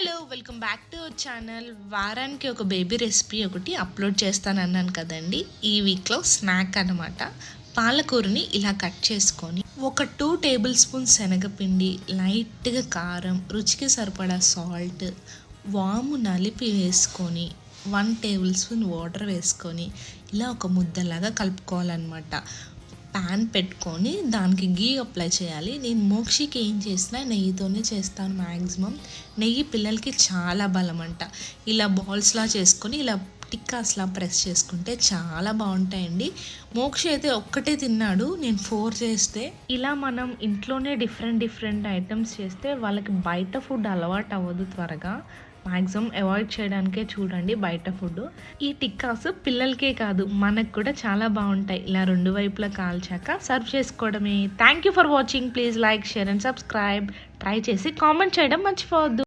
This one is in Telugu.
Hello welcome back to our channel. వారానికి ఒక బేబీ రెసిపీ ఒకటి అప్లోడ్ చేస్తాను అన్నాను కదండి. ఈ వీక్లో స్నాక్ అనమాట. పాలకూరని ఇలా కట్ చేసుకొని ఒక 2 టేబుల్ స్పూన్స్ శనగపిండి, లైట్గా కారం, రుచికి సరిపడా సాల్ట్, వాము నలిపి వేసుకొని 1 టేబుల్ స్పూన్ వాటర్ వేసుకొని ఇలా ఒక ముద్దలాగా కలుపుకోవాలన్నమాట. ప్యాన్ పెట్టుకొని దానికి గీ అప్లై చేయాలి. నేను మోక్షికి ఏం చేసినా నెయ్యితోనే చేస్తాను మ్యాక్సిమం. నెయ్యి పిల్లలకి చాలా బలం అంట. ఇలా బాల్స్లా చేసుకొని ఇలా టిక్కాస్లా ప్రెస్ చేసుకుంటే చాలా బాగుంటాయండి. మోక్షి అయితే ఒక్కటే తిన్నాడు, నేను 4 చేస్తే. ఇలా మనం ఇంట్లోనే డిఫరెంట్ ఐటమ్స్ చేస్తే వాళ్ళకి బయట ఫుడ్ అలవాటు అవ్వదు త్వరగా. మ్యాక్సిమం అవాయిడ్ చేయడానికే చూడండి బయట ఫుడ్. ఈ టిక్కాస్ పిల్లలకే కాదు మనకు కూడా చాలా బాగుంటాయి. ఇలా 2 వైపులా కాల్చాక సర్వ్ చేసుకోవడమే. Thank you for watching. Please like, share and subscribe. Try చేసి కామెంట్ చేయడం మర్చిపోవద్దు.